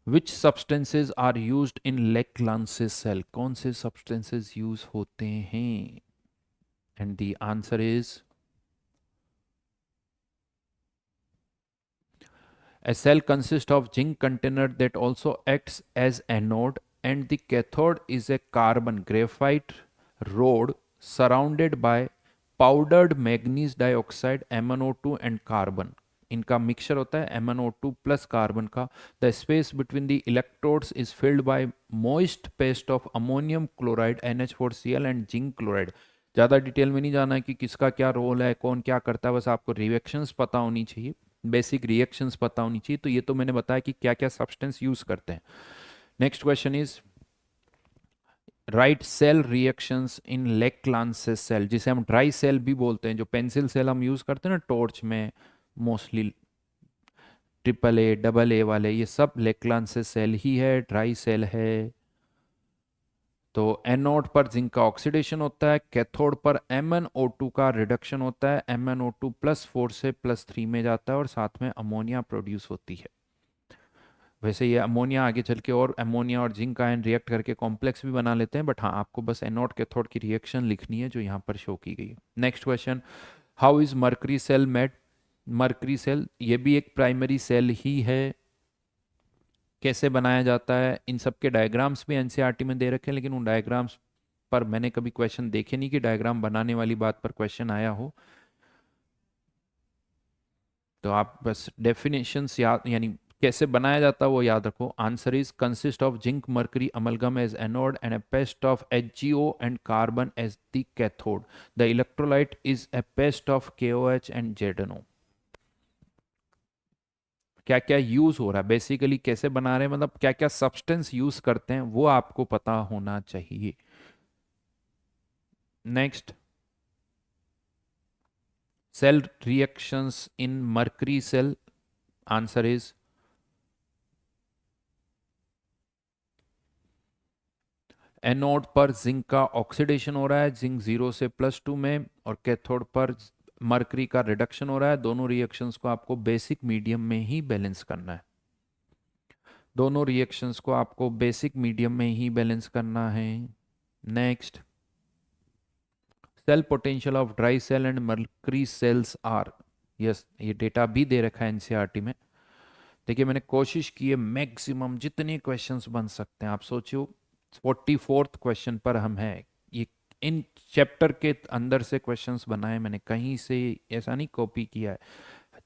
Which substances are used in Leclanché cell? कौन से substances use होते हैं? And the answer is a cell consists of zinc container that also acts as anode, and the cathode is a carbon graphite rod surrounded by powdered manganese dioxide, MnO2 and carbon. इनका मिक्सचर होता है MnO2 प्लस कार्बन का। The space between the electrodes is filled by moist paste of ammonium chloride NH4Cl and zinc chloride. ज़्यादा डिटेल में नहीं जाना है कि किसका क्या रोल है, कौन क्या करता है, बस आपको रिएक्शंस पता होनी चाहिए, बेसिक रिएक्शंस पता होनी चाहिए। तो ये तो मैंने बताया कि क्या क्या सब्सटेंस यूज करते हैं। Next question is write cell reactions in Leclanche cell, जिसे हम ड्राई सेल भी बोलते हैं, जो पेंसिल सेल हम यूज करते हैं ना टॉर्च में मोस्टली, AAA AA वाले, ये सब लेक्लांसे सेल ही है, ड्राई सेल है। तो एनोड पर जिंक का ऑक्सीडेशन होता है, कैथोड पर MnO2 का रिडक्शन होता है, MnO2 +4 से +3 में जाता है और साथ में अमोनिया प्रोड्यूस होती है। वैसे ये अमोनिया आगे चल के और अमोनिया और जिंक आयन रिएक्ट करके कॉम्प्लेक्स भी बना लेते हैं, बट हाँ आपको बस एनोड कैथोड की रिएक्शन लिखनी है जो यहाँ पर शो की गई है। Next question, how is mercury cell made? Mercury cell ये भी एक प्राइमरी सेल ही है। कैसे बनाया जाता है, इन सब के डायग्राम्स भी एनसीईआरटी में दे रखे हैं, लेकिन उन डायग्राम्स पर मैंने कभी क्वेश्चन देखे नहीं कि डायग्राम बनाने वाली बात पर क्वेश्चन आया हो। तो आप बस डेफिनेशंस याद, यानी कैसे बनाया जाता है वो याद रखो। Answer is consist of zinc mercury amalgam as anode and a paste of HgO and carbon as the cathode. The electrolyte is a paste of KOH and ZnO। क्या क्या यूज हो रहा है, बेसिकली कैसे बना रहे हैं, मतलब क्या क्या सब्सटेंस यूज करते हैं वो आपको पता होना चाहिए। Next, cell reactions in mercury cell. Answer is anode पर जिंक का ऑक्सीडेशन हो रहा है, जिंक 0 से +2 में, और कैथोड पर मर्करी का रिडक्शन हो रहा है। दोनों रिएक्शंस को आपको बेसिक मीडियम में ही बैलेंस करना है। दोनों रिएक्शंस को आपको बेसिक मीडियम में ही बैलेंस करना है। Next, cell potential of dry cell and mercury cells are. Yes, ये डेटा भी दे रखा है एनसीईआरटी में। देखिए मैंने कोशिश की है मैक्सिमम जितने क्वेश्चंस बन सकते हैं। आप सोचियो 44th क्वेश्चन पर हम हैं। ये इन चैप्टर के अंदर से क्वेश्चंस बनाए मैंने, कहीं से ऐसा नहीं कॉपी किया है।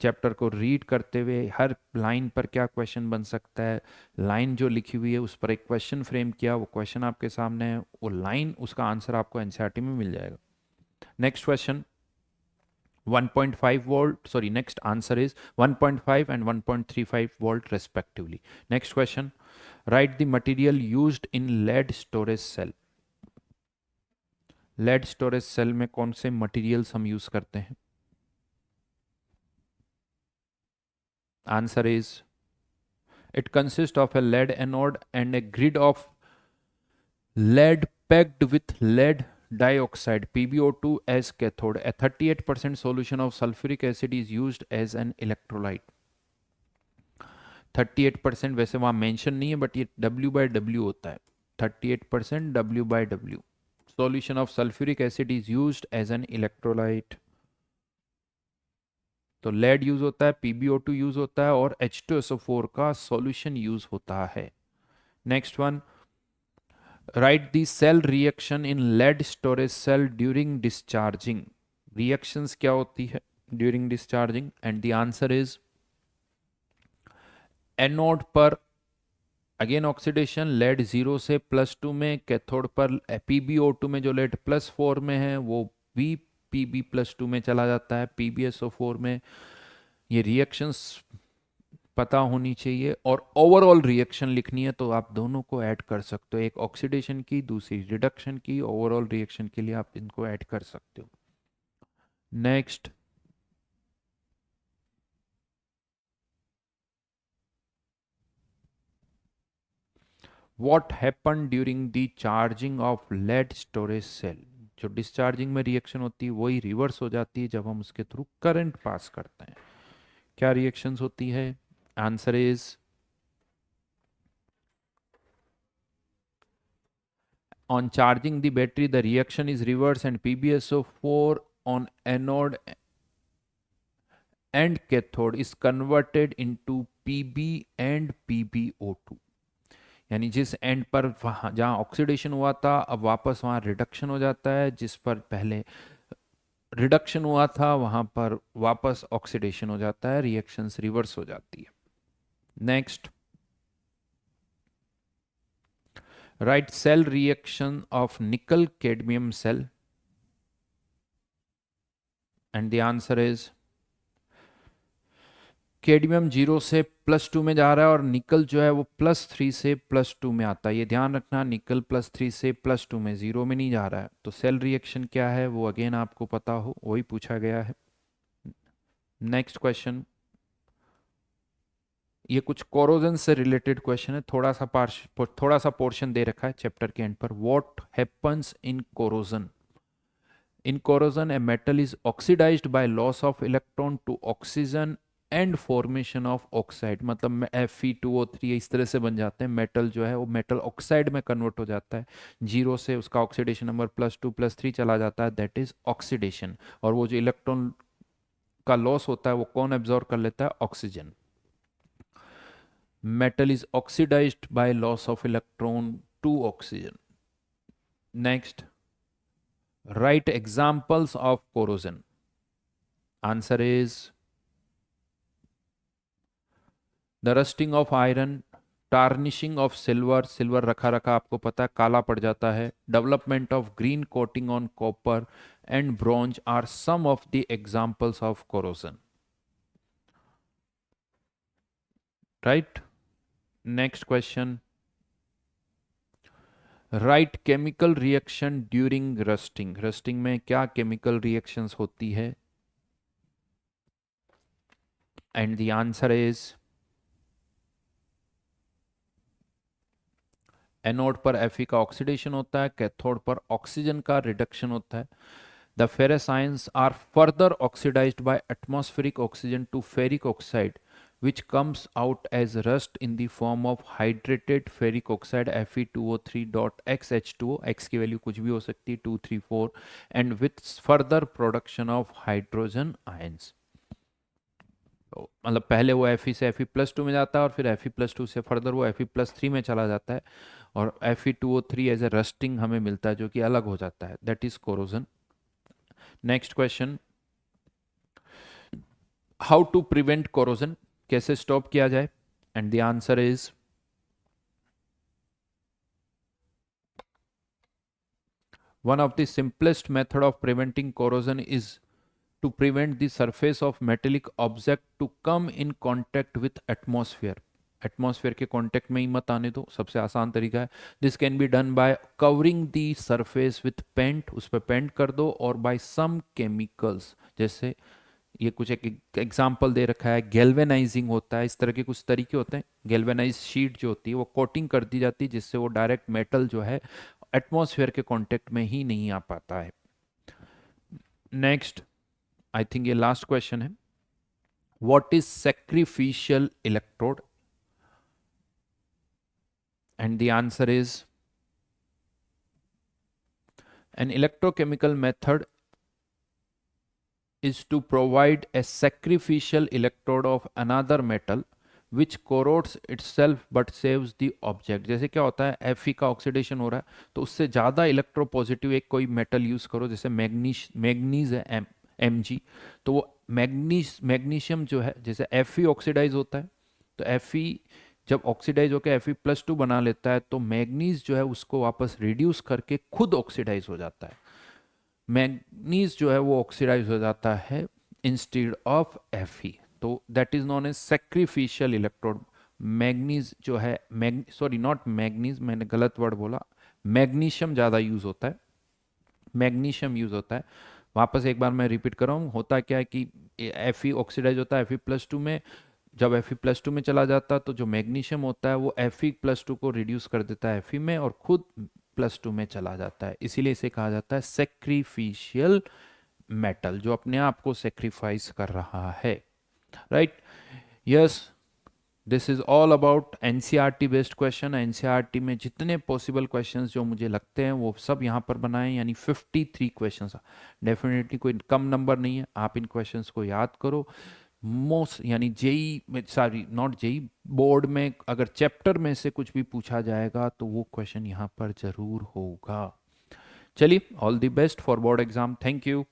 चैप्टर को रीड करते हुए हर लाइन पर क्या क्वेश्चन बन सकता है, लाइन जो लिखी हुई है उस पर एक क्वेश्चन फ्रेम किया, वो क्वेश्चन आपके सामने है, वो लाइन उसका आंसर आपको एनसीईआरटी में मिल जाएगा। Next question, 1.5 volt, sorry, next answer is 1.5 and 1.35 volt respectively. Next question, write the material used in lead storage cell. lead storage cell में कौन से materials हम use करते हैं? Answer is, it consists of a lead anode and a grid of lead packed with lead dioxide PbO2 as cathode. A 38% solution of sulfuric acid is used as an electrolyte. 38% वैसे वहाँ मेंशन नहीं है, बट ये W/W होता है। 38% W/W। Solution of sulphuric acid is used as an electrolyte. तो लेड यूज होता है, PbO2 यूज होता है, और H2SO4 का सॉल्यूशन यूज होता है। Next one, write the cell reaction in lead storage cell during discharging. Reactions क्या होती है during discharging? And the answer is, anode पर अगेन ऑक्सीडेशन, लेड 0 से +2 में, कैथोड पर PbO2 में जो लेड +4 में है वो भी Pb+2 में चला जाता है, PbSO4 में। ये रिएक्शंस पता होनी चाहिए, और ओवरऑल रिएक्शन लिखनी है तो आप दोनों को ऐड कर सकते हो, एक ऑक्सीडेशन की दूसरी रिडक्शन की, ओवरऑल रिएक्शन के लिए आप इनको ऐड कर सकते हो। Next, what happen during the charging of lead storage cell? जो डिस्चार्जिंग में रिएक्शन होती है वही रिवर्स हो जाती है जब हम उसके थ्रू करंट पास करते हैं। क्या रिएक्शंस होती है? Answer is, on charging the battery the reaction is reverse and PbSO4 on anode and cathode is converted into Pb and PbO2। यानी जिस एंड पर वहाँ जहाँ ऑक्सीडेशन हुआ था अब वापस वहाँ रिडक्शन हो जाता है, जिस पर पहले रिडक्शन हुआ था वहां पर वापस ऑक्सीडेशन हो जाता है, रिएक्शंस रिवर्स हो जाती है। Next, write cell reaction of nickel cadmium cell and the answer is cadmium 0 से +2 में जा रहा है और निकल जो है वो +3 से +2 में आता है। ये ध्यान रखना, निकल +3 से +2 में, 0 में नहीं जा रहा है। तो सेल रिएक्शन क्या है वो अगेन आपको पता हो, वही पूछा गया है। नेक्स्ट क्वेश्चन, ये कुछ कोरोजन से रिलेटेड क्वेश्चन है, थोड़ा सा पोर्शन दे रखा है चैप्टर के एंड पर। What happens in corrosion? In corrosion, a metal is oxidized by loss of electron to oxygen and formation of oxide. मतलब Fe2O3 इस तरह से बन जाते हैं, मेटल जो है वो मेटल ऑक्साइड में कन्वर्ट हो जाता है। 0 से उसका ऑक्सीडेशन नंबर +2 +3 चला जाता है, दैट इज ऑक्सीडेशन। और वो जो इलेक्ट्रॉन का लॉस होता है वो कौन एब्जॉर्ब कर लेता है? Oxygen. Metal is oxidised by loss of electron to oxygen. Next, write examples of corrosion. Answer is the rusting of iron, tarnishing of silver, silver रखा रखा आपको पता है काला पड़ जाता है, development of green coating on copper and bronze are some of the examples of corrosion. Right? Next question. Write chemical reaction during rusting. Rusting में क्या chemical reactions होती है? And the answer is anode पर Fe का ऑक्सीडेशन होता है, कैथोड पर ऑक्सीजन का रिडक्शन होता है। The ferrous ions are further oxidised by atmospheric oxygen to ferric oxide which comes out as rust in the form of hydrated ferric oxide Fe2O3.xH2O, x की वैल्यू कुछ भी हो सकती है 2, 3, 4, and with further production of hydrogen ions। मतलब पहले वो Fe से Fe+2 में जाता है और फिर Fe+2 से फर्दर वो Fe+3 में चला जाता है और Fe2O3 एज ए रस्टिंग हमें मिलता है जो कि अलग हो जाता है, that is corrosion. Next question, how to prevent corrosion? कैसे स्टॉप किया जाए? And the answer is one of the simplest method of preventing corrosion is to prevent the surface of metallic object to come in contact with atmosphere। Atmosphere के कांटेक्ट में ही मत आने दो, सबसे आसान तरीका है। This can be done by covering the surface with paint, उस पर पेंट कर दो, और बाय सम केमिकल्स, जैसे ये कुछ एक एग्जांपल दे रखा है, गैल्वेनाइजिंग होता है, इस तरह के कुछ तरीके होते हैं। गैल्वेनाइज शीट जो होती है वो कोटिंग कर दी जाती है जिससे वो डायरेक्ट मेटल जो है एटमॉस्फेयर के कांटेक्ट में ही नहीं आ पाता है। नेक्स्ट, आई थिंक ये लास्ट क्वेश्चन है, what is sacrificial electrode? And the answer is an electrochemical method is to provide a sacrificial electrode of another metal which corrodes itself but saves the object। जैसे क्या होता है, Fe का ऑक्सीडेशन हो रहा है तो उससे ज़्यादा इलेक्ट्रोपॉजिटिव एक कोई मेटल यूज़ करो, जैसे मैग्नीज है Mg, तो वो मैग्नीशियम जो है, जैसे Fe ऑक्सीडाइज होता है तो Fe जब ऑक्सीडाइज होकर Fe+2 बना लेता है तो मैग्नीज जो है उसको वापस रिड्यूस करके खुद ऑक्सीडाइज हो जाता है। मैग्नीज जो है वो ऑक्सीडाइज हो जाता है इंस्टेड ऑफ Fe, तो that is known as sacrificial electrode. Magnesium जो है, सॉरी नॉट मैग्नीज, मैंने गलत वर्ड बोला, मैग्नीशियम ज़्यादा यूज होता है, मैग्नीशियम यूज होता है। वापस एक बार मैं रिपीट कर रहा हूँ, होता क्या है कि Fe ऑक्सीडाइज होता है Fe+2 में, जब Fe+2 में चला जाता है तो जो मैग्नीशियम होता है वो Fe+2 को रिड्यूस कर देता है Fe में और खुद +2 में चला जाता है, इसीलिए इसे कहा जाता है सैक्रिफिशियल मेटल, जो अपने आप को सेक्रीफाइस कर रहा है। Right, yes, this is all about NCERT based question. NCERT में जितने पॉसिबल क्वेश्चंस जो मुझे लगते हैं वो सब यहाँ पर बनाए, यानी 53 क्वेश्चंस। डेफिनेटली कोई कम नंबर नहीं है, आप इन क्वेश्चंस को याद करो। मोस्ट यानी जेई में, सॉरी नॉट जेई, बोर्ड में अगर चैप्टर में से कुछ भी पूछा जाएगा तो वो क्वेश्चन यहाँ पर जरूर होगा। चलिए, all the best for board exam. Thank you.